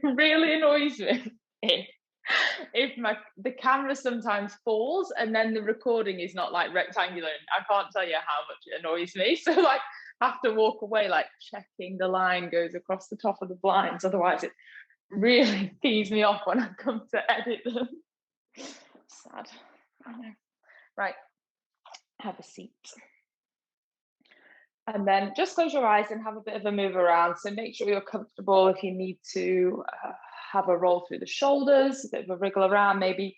Really annoys me if the camera sometimes falls and then the recording is not like rectangular. I can't tell you how much it annoys me. So like I have to walk away like checking the line goes across the top of the blinds. Otherwise it really pees me off when I come to edit them. Sad. I know. Right. Have a seat. And then just close your eyes and have a bit of a move around. So make sure you're comfortable. If you need to have a roll through the shoulders, a bit of a wriggle around, maybe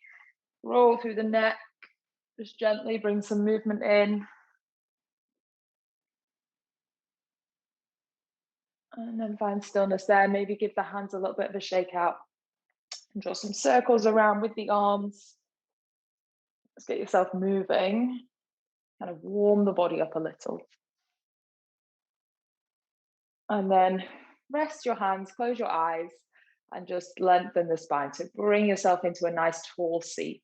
roll through the neck, just gently bring some movement in. And then find stillness there. Maybe give the hands a little bit of a shake out. And draw some circles around with the arms. Let's get yourself moving. Kind of warm the body up a little. And then rest your hands, close your eyes, and just lengthen the spine. So bring yourself into a nice tall seat.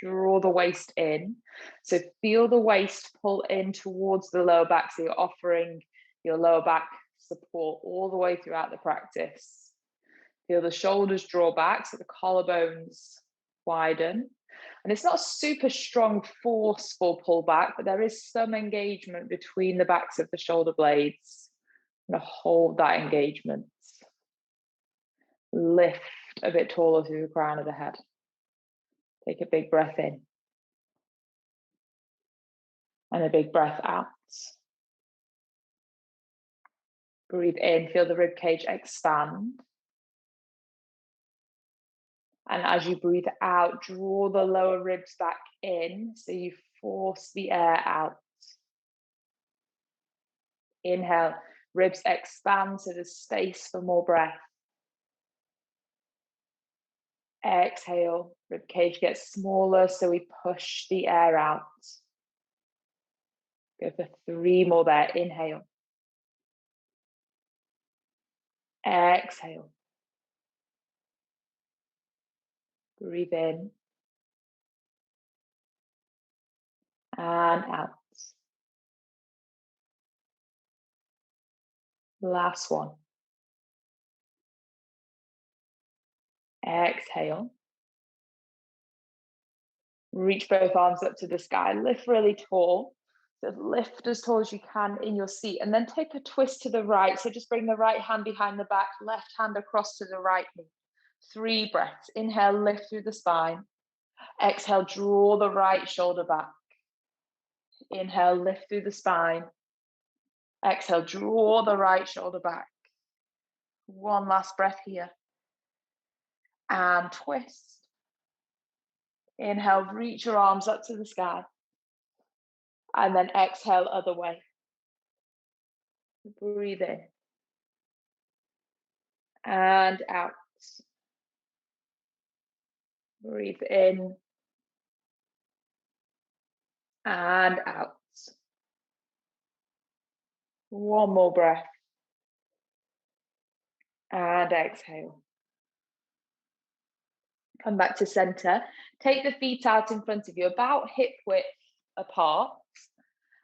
Draw the waist in. So feel the waist pull in towards the lower back. So you're offering your lower back support all the way throughout the practice. Feel the shoulders draw back, so the collarbones widen. And it's not a super strong, forceful pull back, but there is some engagement between the backs of the shoulder blades. I'm going to hold that engagement. Lift a bit taller through the crown of the head. Take a big breath in. And a big breath out. Breathe in, feel the rib cage expand. And as you breathe out, draw the lower ribs back in, so you force the air out. Inhale, ribs expand, so there's space for more breath. Exhale, rib cage gets smaller, so we push the air out. Go for 3 more there. Inhale. Exhale. Breathe in. And out. Last one. Exhale. Reach both arms up to the sky. Lift really tall. So lift as tall as you can in your seat. And then take a twist to the right. So just bring the right hand behind the back, left hand across to the right knee. 3 breaths. Inhale, lift through the spine. Exhale, draw the right shoulder back. Inhale, lift through the spine. Exhale, draw the right shoulder back. 1 last breath here. And twist. Inhale, reach your arms up to the sky. And then exhale, other way. Breathe in. And out. Breathe in. And out. 1 more breath. And exhale. Come back to center. Take the feet out in front of you, about hip width apart.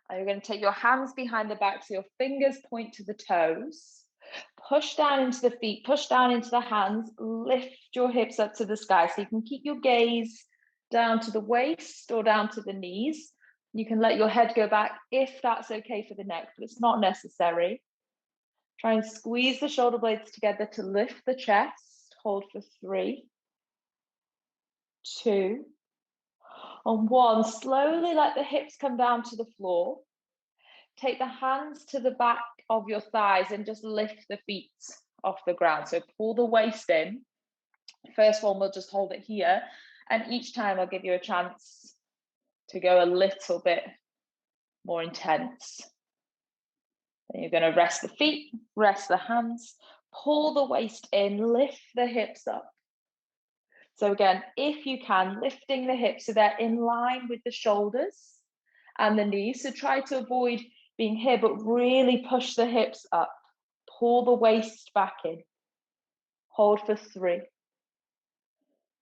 And you're going to take your hands behind the back so your fingers point to the toes. Push down into the feet, push down into the hands, lift your hips up to the sky. So you can keep your gaze down to the waist or down to the knees. You can let your head go back if that's okay for the neck, but it's not necessary. Try and squeeze the shoulder blades together to lift the chest. Hold for 3, 2, and 1. Slowly let the hips come down to the floor. Take the hands to the back of your thighs and just lift the feet off the ground. So pull the waist in. First one, we'll just hold it here. And each time I'll give you a chance to go a little bit more intense. Then you're going to rest the feet, rest the hands, pull the waist in, lift the hips up. So again, if you can, lifting the hips so they're in line with the shoulders and the knees. So try to avoid being here, but really push the hips up. Pull the waist back in. Hold for 3,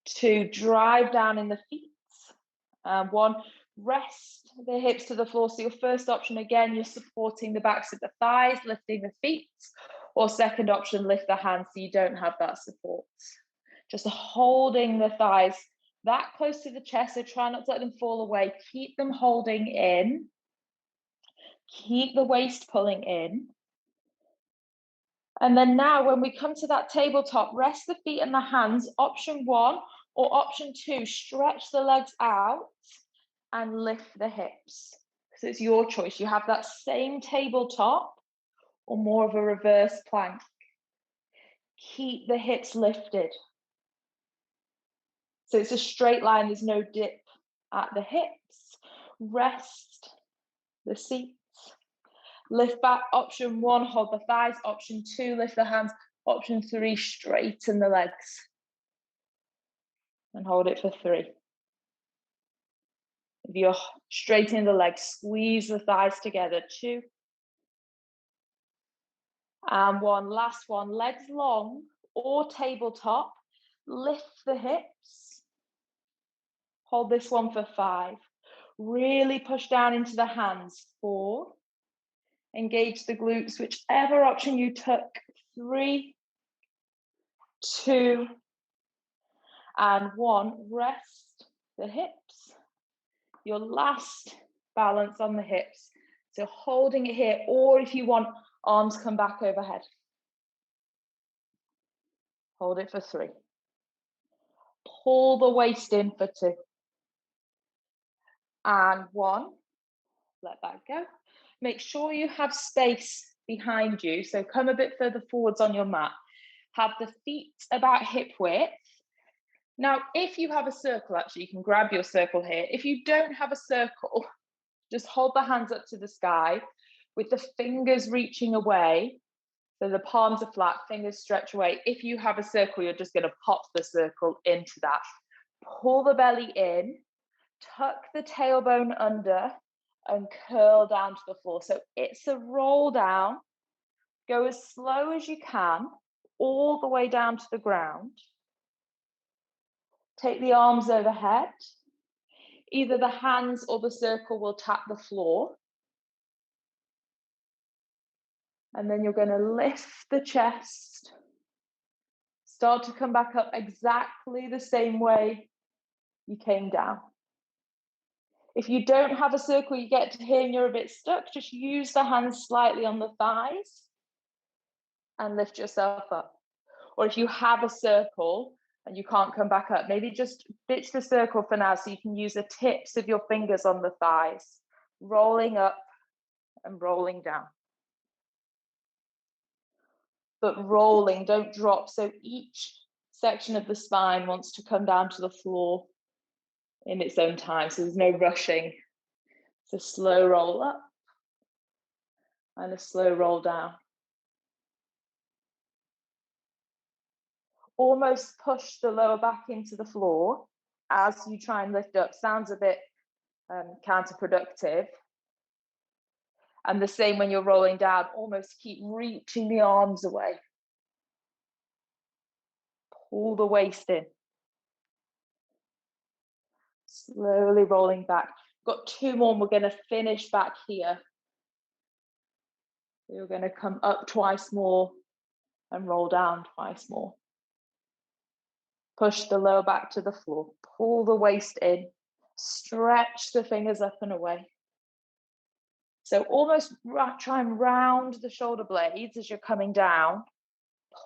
2, drive down in the feet. 1, rest the hips to the floor. So your first option, again, you're supporting the backs of the thighs, lifting the feet. Or second option, lift the hands so you don't have that support. Just holding the thighs that close to the chest, so try not to let them fall away. Keep them holding in. Keep the waist pulling in. And then now when we come to that tabletop, rest the feet and the hands. Option 1 or option 2, stretch the legs out and lift the hips. So it's your choice. You have that same tabletop or more of a reverse plank. Keep the hips lifted. So it's a straight line, there's no dip at the hips. Rest the seats. Lift back, option 1, hold the thighs. Option 2, lift the hands. Option 3, straighten the legs. And hold it for 3. If you're straightening the legs, squeeze the thighs together. 2. And 1, last one, legs long or tabletop. Lift the hips. Hold this one for 5. Really push down into the hands. 4. Engage the glutes, whichever option you took. 3, 2, and 1. Rest the hips. Your last balance on the hips. So holding it here, or if you want, arms come back overhead. Hold it for 3. Pull the waist in for 2. And 1. Let that go. Make sure you have space behind you. So come a bit further forwards on your mat. Have the feet about hip width. Now, if you have a circle, actually, you can grab your circle here. If you don't have a circle, just hold the hands up to the sky with the fingers reaching away. So the palms are flat, fingers stretch away. If you have a circle, you're just going to pop the circle into that. Pull the belly in, tuck the tailbone under, and curl down to the floor. So it's a roll down. Go as slow as you can, all the way down to the ground. Take the arms overhead. Either the hands or the circle will tap the floor. And then you're going to lift the chest. Start to come back up exactly the same way you came down. If you don't have a circle, you get to here and you're a bit stuck, just use the hands slightly on the thighs and lift yourself up. Or if you have a circle and you can't come back up, maybe just ditch the circle for now so you can use the tips of your fingers on the thighs, rolling up and rolling down. But rolling, don't drop. So each section of the spine wants to come down to the floor in its own time. So there's no rushing. It's a slow roll up and a slow roll down. Almost push the lower back into the floor as you try and lift up. Sounds a bit counterproductive. And the same when you're rolling down, almost keep reaching the arms away. Pull the waist in. Slowly rolling back. Got 2 more and we're going to finish back here. You're going to come up twice more and roll down twice more. Push the lower back to the floor. Pull the waist in. Stretch the fingers up and away. So almost try and round the shoulder blades as you're coming down.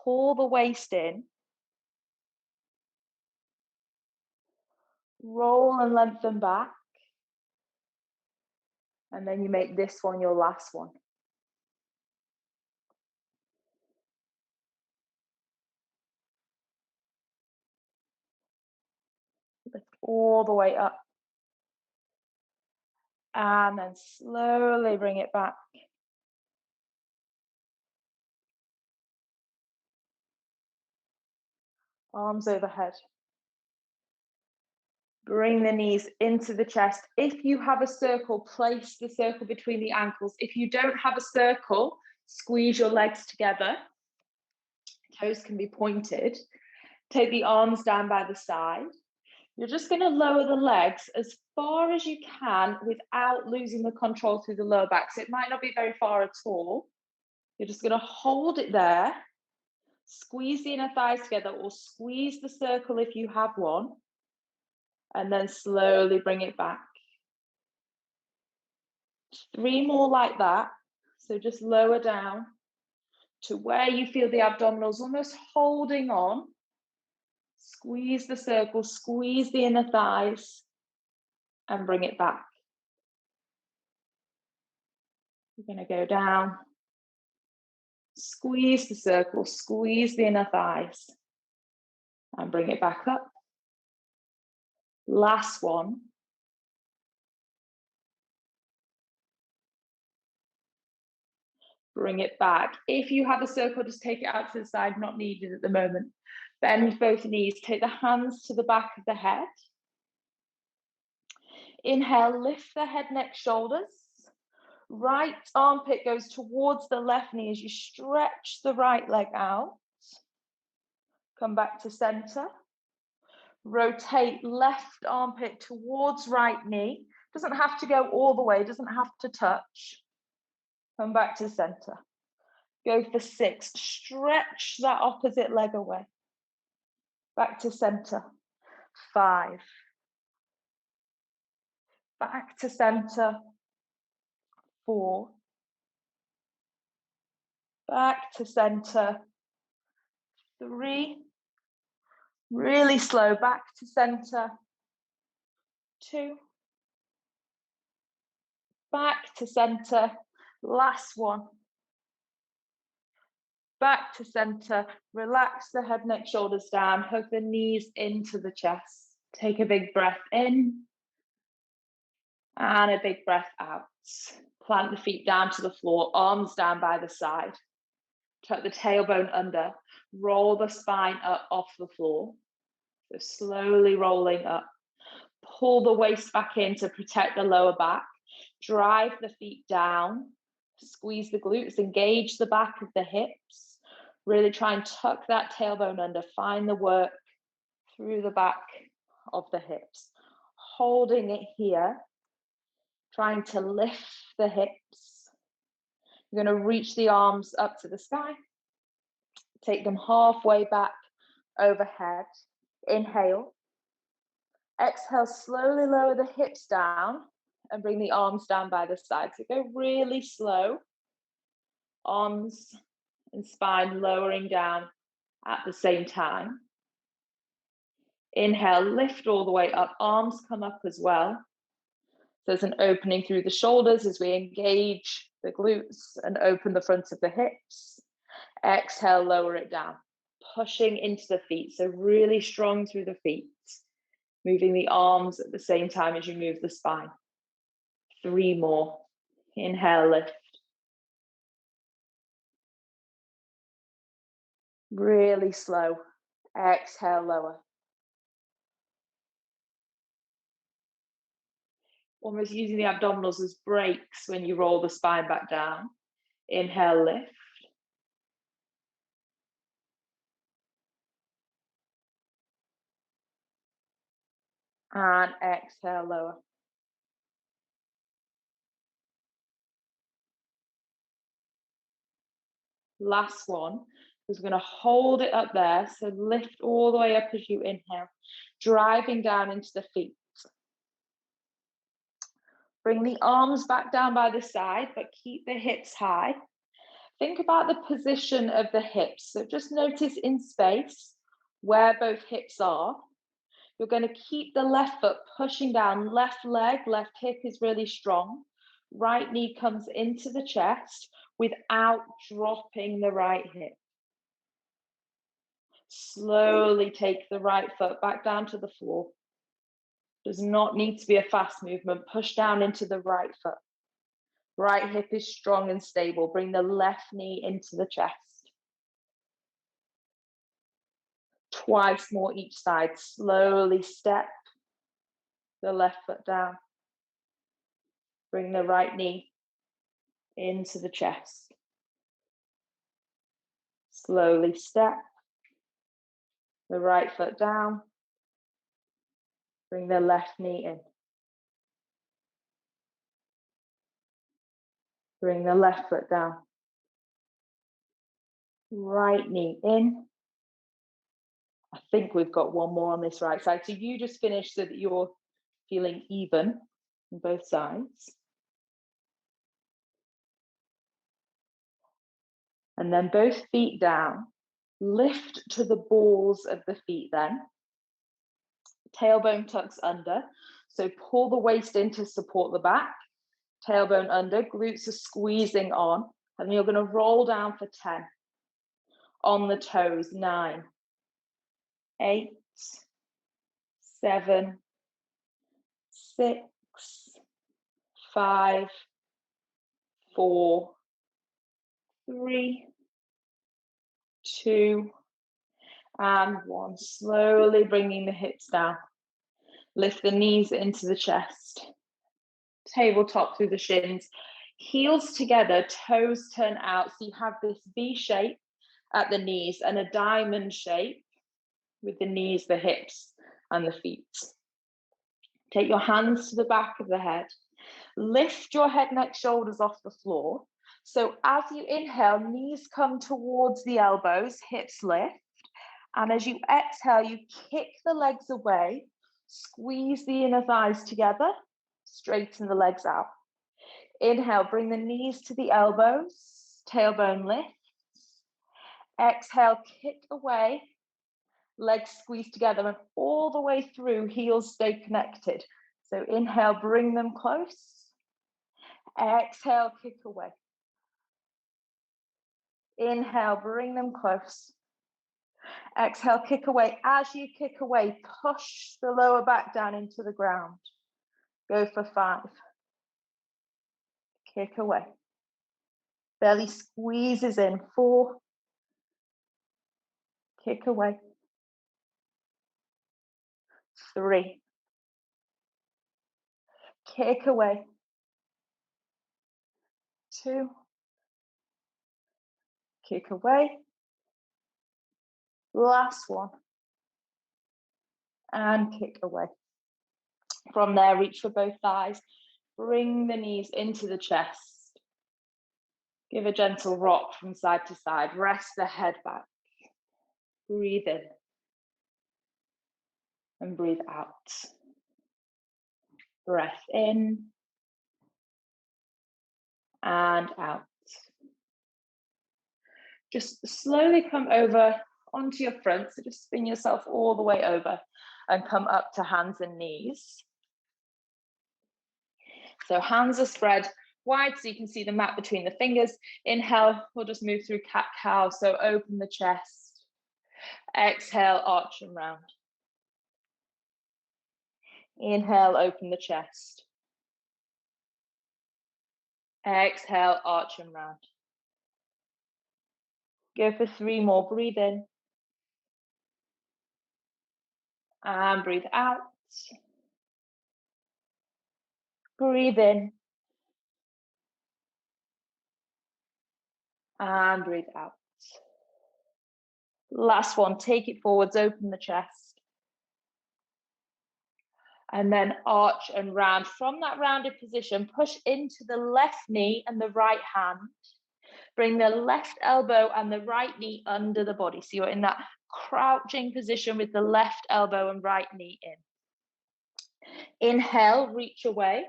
Pull the waist in. Roll and lengthen back. And then you make this one your last one. Lift all the way up. And then slowly bring it back. Arms overhead. Bring the knees into the chest. If you have a circle, place the circle between the ankles. If you don't have a circle, squeeze your legs together. Toes can be pointed. Take the arms down by the side. You're just going to lower the legs as far as you can without losing the control through the lower back. So it might not be very far at all. You're just going to hold it there. Squeeze the inner thighs together or squeeze the circle if you have one. And then slowly bring it back. 3 more like that. So just lower down to where you feel the abdominals almost holding on. Squeeze the circle, squeeze the inner thighs, and bring it back. You're going to go down. Squeeze the circle, squeeze the inner thighs, and bring it back up. Last one. Bring it back. If you have a circle, just take it out to the side, not needed at the moment. Bend both knees, take the hands to the back of the head. Inhale, lift the head, neck, shoulders. Right armpit goes towards the left knee as you stretch the right leg out. Come back to center. Rotate left armpit towards right knee. Doesn't have to go all the way, doesn't have to touch. Come back to center. Go for 6. Stretch that opposite leg away. Back to center. 5. Back to center. 4. Back to center. 3. Really slow. Back to center. 2. Back to center. Last one. Back to center. Relax the head, neck, shoulders down. Hug the knees into the chest. Take a big breath in. And a big breath out. Plant the feet down to the floor, arms down by the side. Tuck the tailbone under. Roll the spine up off the floor. So slowly rolling up. Pull the waist back in to protect the lower back. Drive the feet down. Squeeze the glutes. Engage the back of the hips. Really try and tuck that tailbone under. Find the work through the back of the hips. Holding it here. Trying to lift the hips. You're going to reach the arms up to the sky. Take them halfway back overhead. Inhale. Exhale, slowly lower the hips down and bring the arms down by the side. So go really slow. Arms and spine lowering down at the same time. Inhale, lift all the way up. Arms come up as well. So there's an opening through the shoulders as we engage the glutes and open the front of the hips. Exhale, lower it down. Pushing into the feet. So really strong through the feet. Moving the arms at the same time as you move the spine. 3 more. Inhale, lift. Really slow. Exhale, lower. Almost using the abdominals as brakes when you roll the spine back down. Inhale, lift. And exhale, lower. Last one. We're going to hold it up there. So lift all the way up as you inhale, driving down into the feet. Bring the arms back down by the side, but keep the hips high. Think about the position of the hips. So just notice in space where both hips are. You're going to keep the left foot pushing down. Left leg, left hip is really strong. Right knee comes into the chest without dropping the right hip. Slowly take the right foot back down to the floor. Does not need to be a fast movement. Push down into the right foot. Right hip is strong and stable. Bring the left knee into the chest. Twice more each side. Slowly step the left foot down. Bring the right knee into the chest. Slowly step the right foot down. Bring the left knee in. Bring the left foot down. right knee in. I think we've got one more on this right side. So you just finish so that you're feeling even on both sides. And then both feet down. Lift to the balls of the feet then. Tailbone tucks under. So pull the waist in to support the back. Tailbone under, glutes are squeezing on. And you're going to roll down for 10. On the toes, 9, 8, 7, 6, 5, 4, 3, 2, and 1. Slowly bringing the hips down. Lift the knees into the chest. Tabletop through the shins. Heels together, toes turn out. So you have this V shape at the knees and a diamond shape with the knees, the hips, and the feet. Take your hands to the back of the head. Lift your head, neck, shoulders off the floor. So as you inhale, knees come towards the elbows, hips lift. And as you exhale, you kick the legs away, squeeze the inner thighs together, straighten the legs out. Inhale, bring the knees to the elbows, tailbone lifts. Exhale, kick away, legs squeeze together and all the way through, heels stay connected. So inhale, bring them close. Exhale, kick away. Inhale, bring them close. Exhale, kick away. As you kick away, push the lower back down into the ground. Go for 5. Kick away. Belly squeezes in. 4. Kick away. 3. Kick away. 2. Kick away. Last one. And kick away. From there, reach for both thighs. Bring the knees into the chest. Give a gentle rock from side to side. Rest the head back. Breathe in. And breathe out. Breath in. And out. Just slowly come over onto your front. So just spin yourself all the way over and come up to hands and knees. So hands are spread wide so you can see the mat between the fingers. Inhale, we'll just move through cat-cow. So open the chest. Exhale, arch and round. Inhale, open the chest. Exhale, arch and round. Go for 3 more. Breathe in. And breathe out. Breathe in. And breathe out. Last one, take it forwards, open the chest. And then arch and round. From that rounded position, push into the left knee and the right hand. Bring the left elbow and the right knee under the body. So you're in that crouching position with the left elbow and right knee in. Inhale, reach away.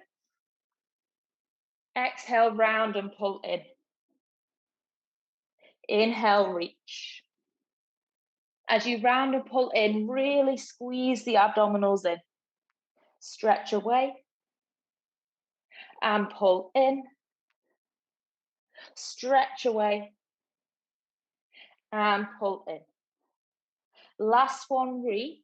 Exhale, round and pull in. Inhale, reach. As you round and pull in, really squeeze the abdominals in. Stretch away and pull in. Stretch away and pull in. Last one, reach.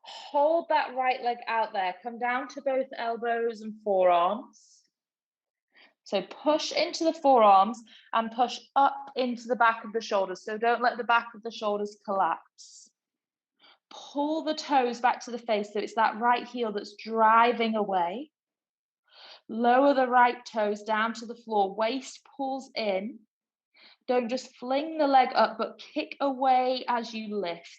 Hold that right leg out there. Come down to both elbows and forearms. So push into the forearms and push up into the back of the shoulders. So don't let the back of the shoulders collapse. Pull the toes back to the face. So it's that right heel that's driving away. Lower the right toes down to the floor. Waist pulls in. Don't just fling the leg up, but kick away as you lift.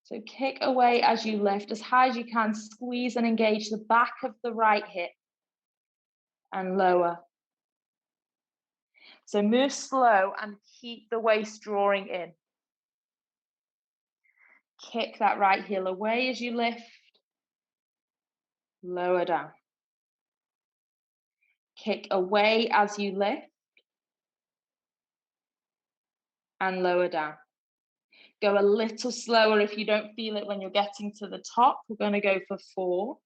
So kick away as you lift, as high as you can. Squeeze and engage the back of the right hip and lower. So move slow and keep the waist drawing in. Kick that right heel away as you lift. Lower down. Kick away as you lift. And lower down. Go a little slower if you don't feel it when you're getting to the top. We're going to go for 4.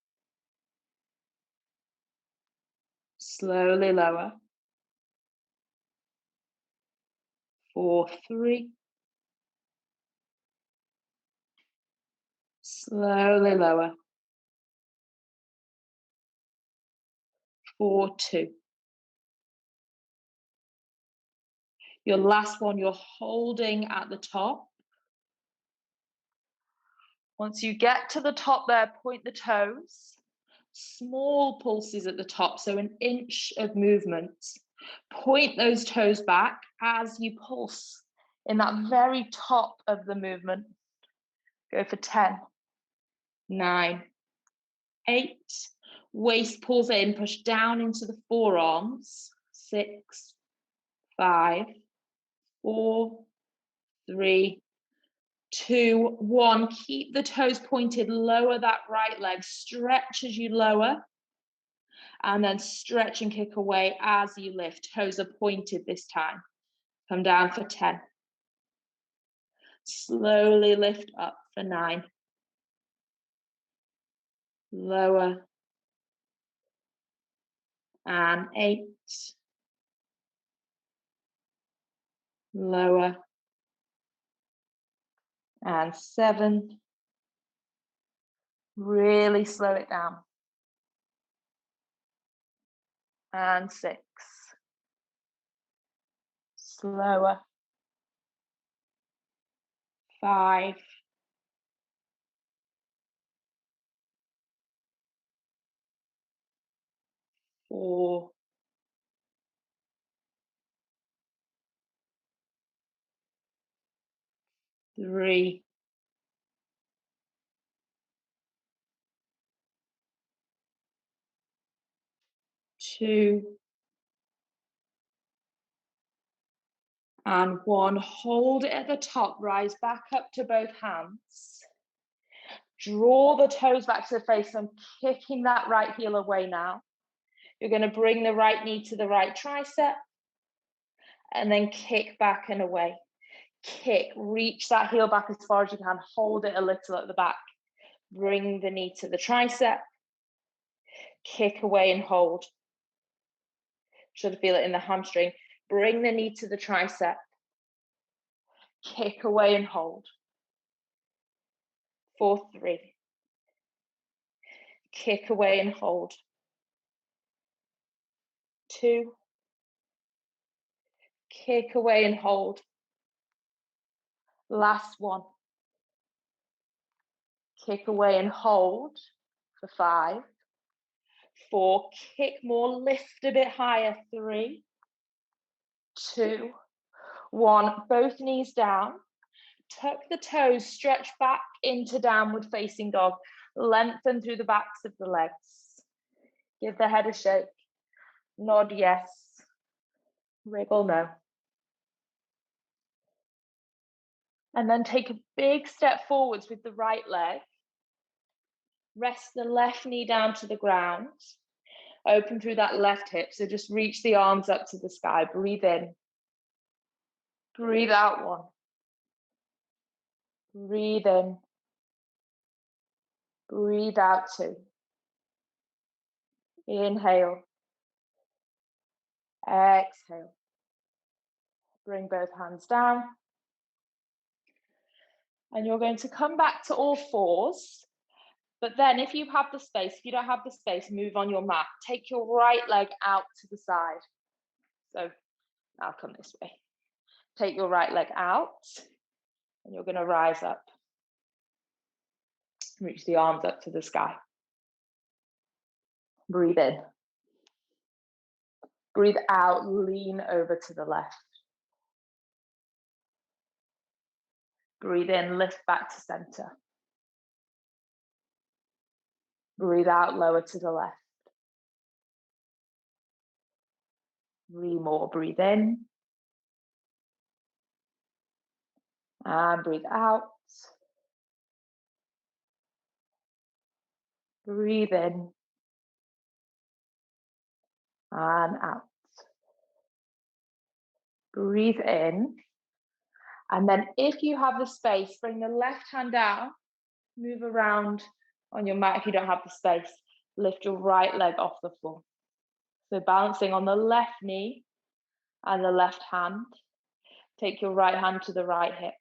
Slowly lower. 4, 3. Slowly lower. 4, 2. Your last one, you're holding at the top. Once you get to the top there, point the toes. Small pulses at the top, so an inch of movement. Point those toes back as you pulse in that very top of the movement. Go for 10, 9, 8. Waist pulls in, push down into the forearms. 6, 5, 4, 3, 2, 1. Keep the toes pointed. Lower that right leg. Stretch as you lower. And then stretch and kick away as you lift. Toes are pointed this time. Come down for 10. Slowly lift up for 9. Lower. And 8. Lower. And 7. Really slow it down. And 6. Slower. 5. 4. 3. 2. And 1. Hold it at the top. Rise back up to both hands. Draw the toes back to the face. I'm kicking that right heel away now. You're going to bring the right knee to the right tricep. And then kick back and away. Kick. Reach that heel back as far as you can. Hold it a little at the back. Bring the knee to the tricep. Kick away and hold. Should feel it in the hamstring. Bring the knee to the tricep. Kick away and hold. 4, 3. Kick away and hold. 2. Kick away and hold. Last one. Kick away and hold for 5. 4. Kick more, lift a bit higher. 3, 2, 1. Both knees down. Tuck the toes, stretch back into downward facing dog. Lengthen through the backs of the legs. Give the head a shake. Nod yes. Wriggle no. And then take a big step forwards with the right leg. Rest the left knee down to the ground. Open through that left hip. So just reach the arms up to the sky. Breathe in. Breathe out 1. Breathe in. Breathe out 2. Inhale. Exhale. Bring both hands down. And you're going to come back to all fours. But then if you have the space, if you don't have the space, move on your mat. Take your right leg out to the side. So I'll come this way. Take your right leg out. And you're going to rise up. Reach the arms up to the sky. Breathe in. Breathe out, lean over to the left. Breathe in, lift back to center. Breathe out, lower to the left. 3 more, breathe in. And breathe out. Breathe in. And out. Breathe in. And then if you have the space, bring the left hand down, move around on your mat. If you don't have the space, lift your right leg off the floor. So balancing on the left knee and the left hand. Take your right hand to the right hip.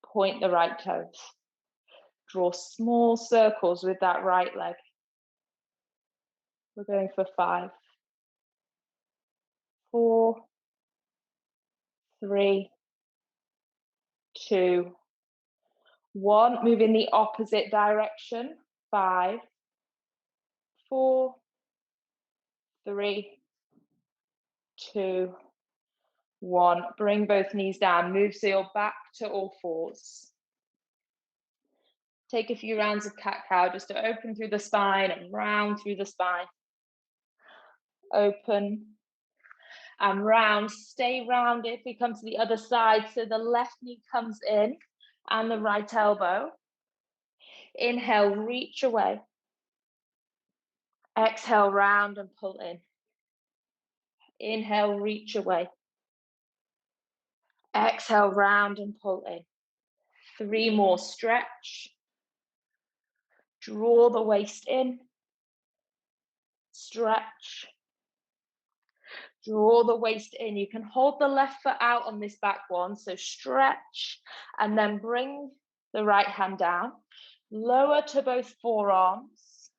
Point the right toes. Draw small circles with that right leg. We're going for 5, 4, 3, 2, 1. Move in the opposite direction. 5, 4, 3, 2, 1. Bring both knees down. Move so you're back to all fours. Take a few rounds of cat-cow just to open through the spine and round through the spine. Open and round. Stay rounded. If we come to the other side, so the left knee comes in and the right elbow. Inhale, reach away. Exhale, round and pull in. Inhale, reach away. Exhale, round and pull in. 3 more, stretch. Draw the waist in. Stretch. Draw the waist in. You can hold the left foot out on this back one, so stretch, and then bring the right hand down. Lower to both forearms.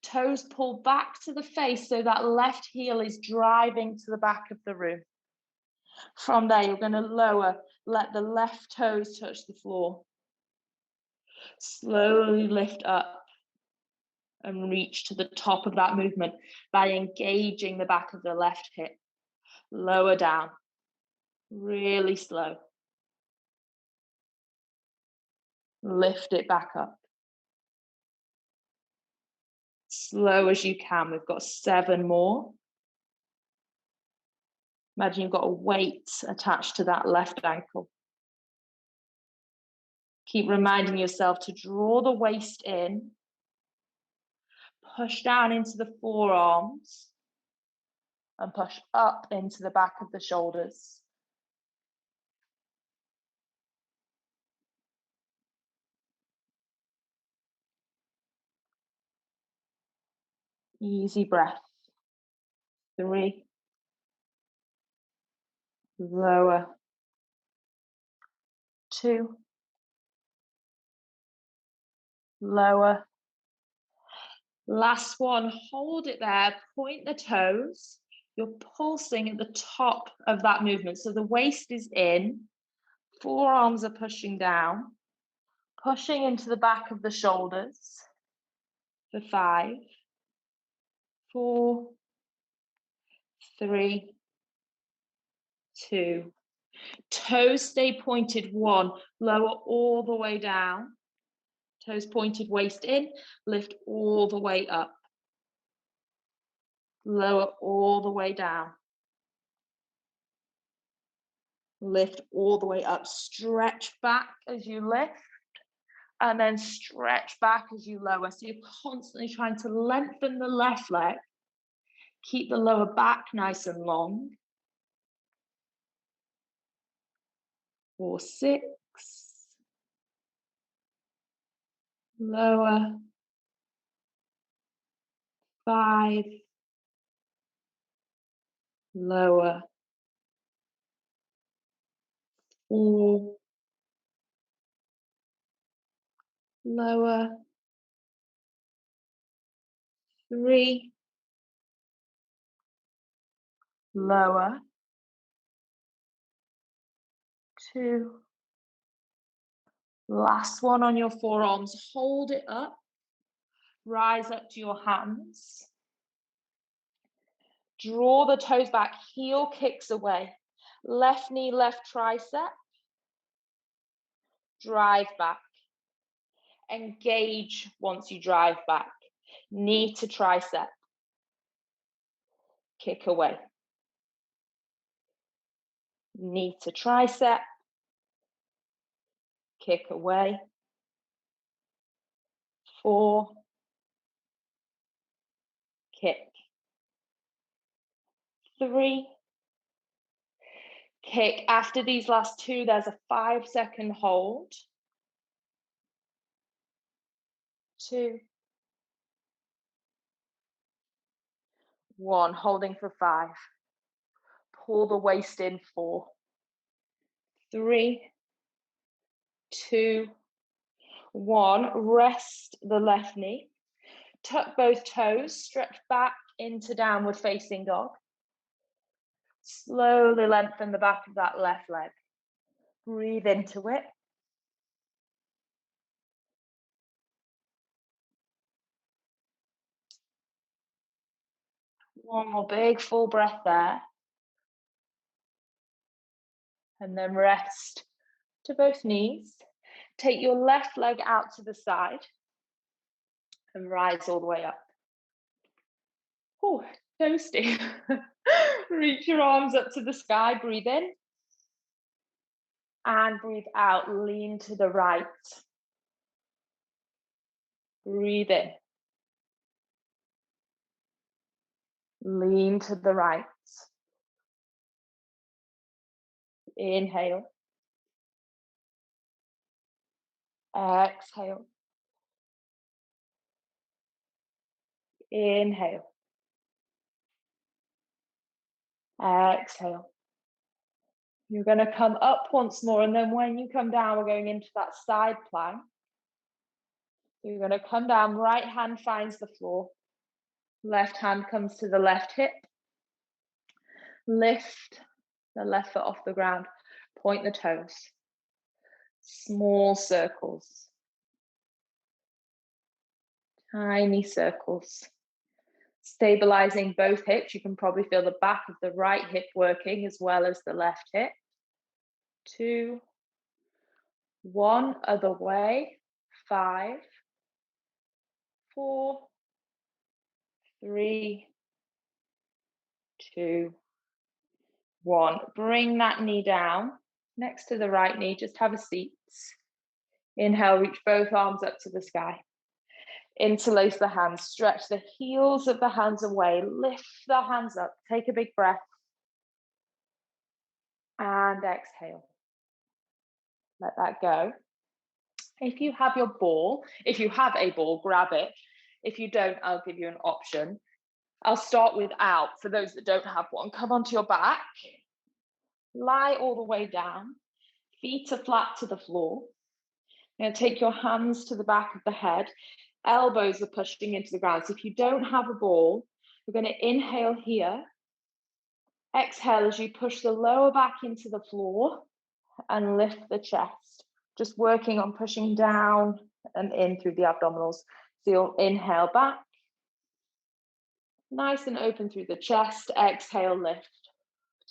Toes pull back to the face so that left heel is driving to the back of the room. From there, you're going to lower, let the left toes touch the floor. Slowly lift up and reach to the top of that movement by engaging the back of the left hip. Lower down, really slow. Lift it back up. Slow as you can. We've got 7 more. Imagine you've got a weight attached to that left ankle. Keep reminding yourself to draw the waist in. Push down into the forearms. And push up into the back of the shoulders. Easy breath. 3. Lower. 2. Lower. Last one, hold it there, point the toes. You're pulsing at the top of that movement. So the waist is in, forearms are pushing down, pushing into the back of the shoulders for 5, 4, 3, 2. Toes stay pointed, 1, lower all the way down. Toes pointed, waist in, lift all the way up. Lower all the way down. Lift all the way up. Stretch back as you lift. And then stretch back as you lower. So you're constantly trying to lengthen the left leg. Keep the lower back nice and long. 4, 6. Lower. 5. Lower. 4. Lower. 3. Lower. 2. Last one on your forearms. Hold it up. Rise up to your hands. Draw the toes back. Heel kicks away. Left knee, left tricep. Drive back. Engage once you drive back. Knee to tricep. Kick away. Knee to tricep. kick away. 4, kick. 3, kick. After these last 2, there's a 5-second hold. 2, 1, holding for 5. Pull the waist in, 4, 3, 2, 1. Rest the left knee. Tuck both toes, stretch back into downward facing dog. Slowly lengthen the back of that left leg. Breathe into it. One more big full breath there. And then rest to both knees. Take your left leg out to the side and rise all the way up. Oh, toasty. Reach your arms up to the sky, breathe in. And breathe out, lean to the right. Breathe in. Lean to the right. Inhale. Exhale. Inhale. Exhale. You're going to come up once more, and then when you come down, we're going into that side plank. You're going to come down, right hand finds the floor. Left hand comes to the left hip. Lift the left foot off the ground. Point the toes. Small circles. Tiny circles. Stabilizing both hips. You can probably feel the back of the right hip working as well as the left hip. 2, 1, other way. 5, 4, 3, 2, 1. Bring that knee down next to the right knee. Just have a seat. Inhale, reach both arms up to the sky. Interlace the hands, stretch the heels of the hands away, lift the hands up, take a big breath, and exhale. Let that go. If you have your ball, if you have a ball, grab it. If you don't, I'll give you an option. I'll start without. For those that don't have one, come onto your back, lie all the way down, feet are flat to the floor. You're going to take your hands to the back of the head. Elbows are pushing into the ground. So if you don't have a ball, you're going to inhale here. Exhale as you push the lower back into the floor and lift the chest. Just working on pushing down and in through the abdominals. So you'll inhale back. Nice and open through the chest. Exhale, lift.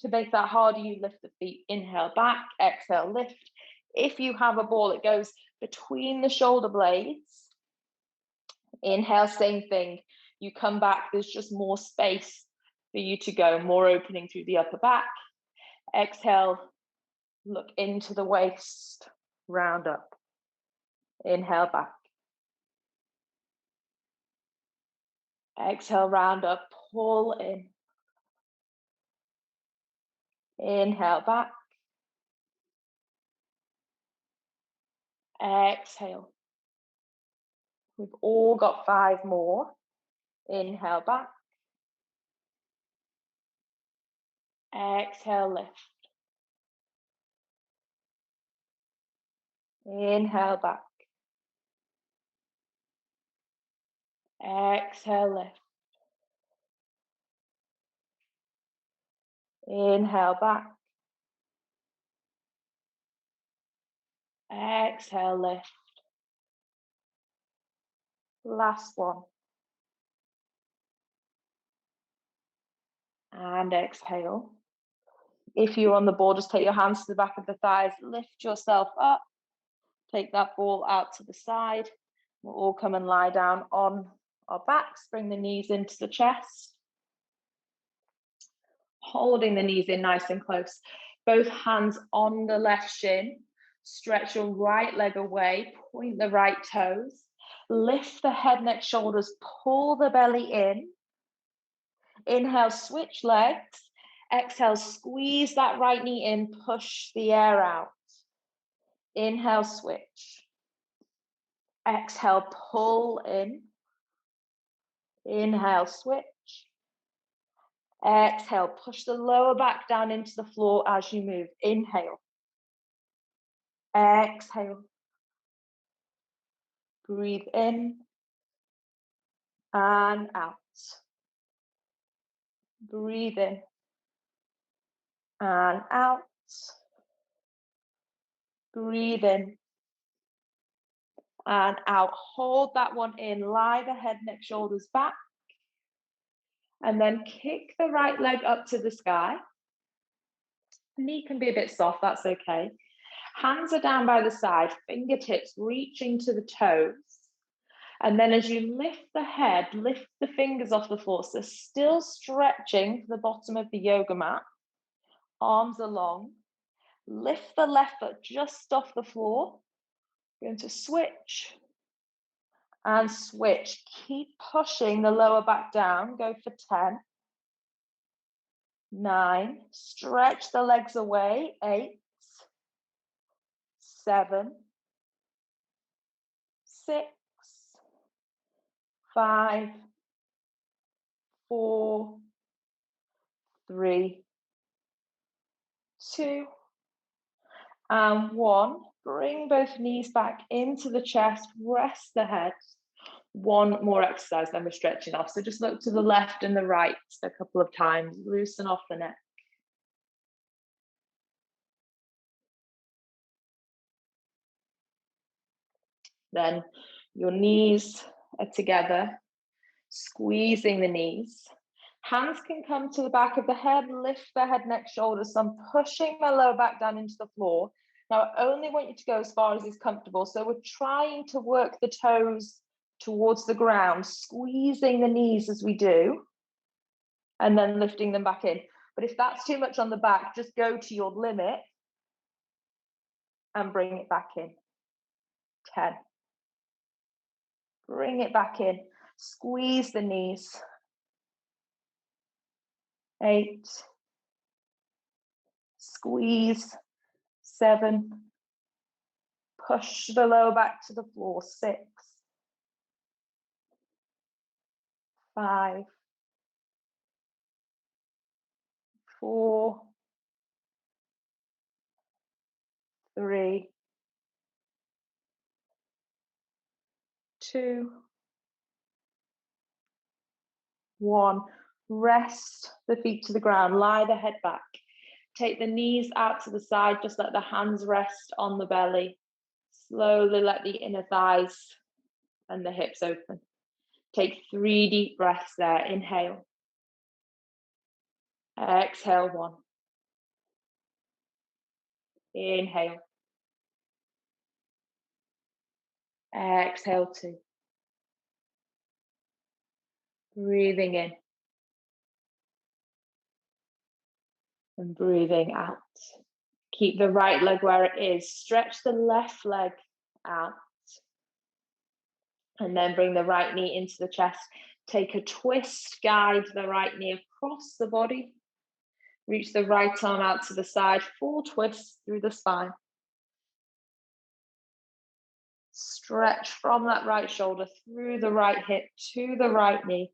To make that harder, you lift the feet. Inhale back. Exhale, lift. If you have a ball, it goes between the shoulder blades. Inhale, same thing. You come back, there's just more space for you to go, more opening through the upper back. Exhale, look into the waist, round up. Inhale back. Exhale, round up, pull in. Inhale back. Exhale. We've all got 5 more. Inhale back. Exhale, lift. Inhale back. Exhale, lift. Inhale back. Exhale, lift. Last one. And exhale. If you're on the ball, just take your hands to the back of the thighs, lift yourself up, take that ball out to the side. We'll all come and lie down on our backs, bring the knees into the chest. Holding the knees in nice and close. Both hands on the left shin, Stretch your right leg away, point the right toes. Lift the head, neck, shoulders, pull the belly in. Inhale, switch legs. Exhale, squeeze that right knee in, push the air out. Inhale, switch. Exhale, pull in. Inhale, switch. Exhale, push the lower back down into the floor as you move. Inhale. Exhale. Breathe in and out. Breathe in and out. Breathe in and out. Hold that one in. Lie the head, neck, shoulders back. And then kick the right leg up to the sky. Knee can be a bit soft, that's okay. Hands are down by the side, fingertips reaching to the toes. And then as you lift the head, lift the fingers off the floor. So still stretching to the bottom of the yoga mat. Arms along. Lift the left foot just off the floor. Going to switch and switch. Keep pushing the lower back down. Go for 10. 9. Stretch the legs away. 8. 7. 6. 5. 4. 3. 2. And 1. Bring both knees back into the chest. Rest the head. One more exercise, then we're stretching off. So just look to the left and the right a couple of times. Loosen off the neck. Then your knees are together, squeezing the knees. Hands can come to the back of the head, lift the head, neck, shoulders. So I'm pushing my lower back down into the floor. Now I only want you to go as far as is comfortable. So we're trying to work the toes towards the ground, squeezing the knees as we do, and then lifting them back in. But if that's too much on the back, just go to your limit and bring it back in. 10. Bring it back in. Squeeze the knees. 8. Squeeze. 7. Push the lower back to the floor. 6. 5. 4. 3. 2. 1. Rest the feet to the ground. Lie the head back. Take the knees out to the side. Just let the hands rest on the belly. Slowly let the inner thighs and the hips open. Take 3 deep breaths there. Inhale. Exhale. 1. Inhale. Exhale. 2. Breathing in. And breathing out. Keep the right leg where it is. Stretch the left leg out. And then bring the right knee into the chest. Take a twist, guide the right knee across the body. Reach the right arm out to the side, full twist through the spine. Stretch from that right shoulder through the right hip to the right knee.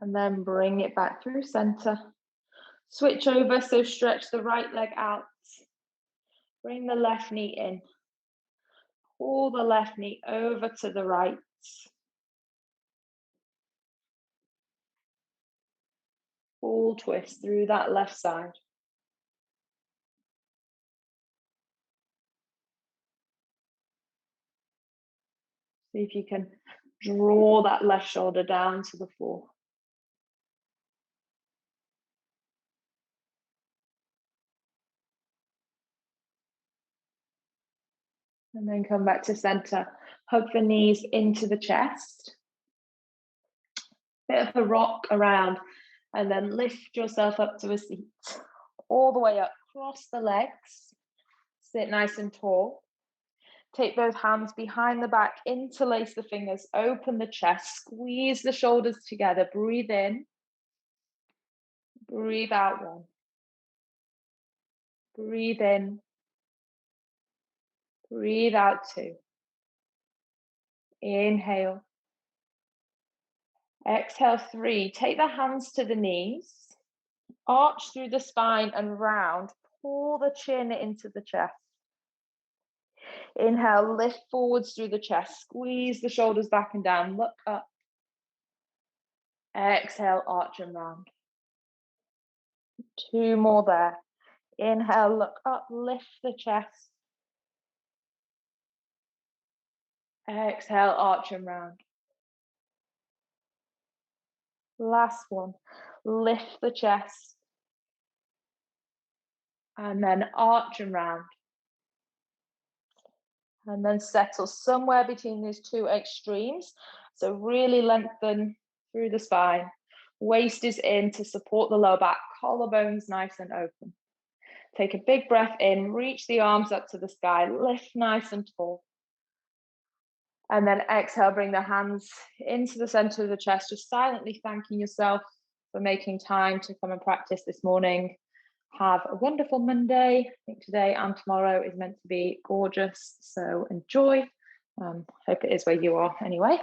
And then bring it back through center. Switch over, so stretch the right leg out. Bring the left knee in. Pull the left knee over to the right. Full twist through that left side. See if you can draw that left shoulder down to the floor. And then come back to center. Hug the knees into the chest. Bit of a rock around, and then lift yourself up to a seat. All the way up, cross the legs. Sit nice and tall. Take both hands behind the back, interlace the fingers, open the chest, squeeze the shoulders together. Breathe in. Breathe out 1. Breathe in. Breathe out 2. Inhale. Exhale 3. Take the hands to the knees. Arch through the spine and round. Pull the chin into the chest. Inhale, lift forwards through the chest. Squeeze the shoulders back and down. Look up. Exhale, arch and round. 2 more there. Inhale, look up, lift the chest. Exhale, arch and round. Last one. Lift the chest. And then arch and round. And then settle somewhere between these 2 extremes. So really lengthen through the spine. Waist is in to support the lower back. Collarbones nice and open. Take a big breath in. Reach the arms up to the sky. Lift nice and tall. And then exhale, bring the hands into the center of the chest, just silently thanking yourself for making time to come and practice this morning. Have a wonderful Monday. I think today and tomorrow is meant to be gorgeous, so enjoy. Hope it is where you are anyway.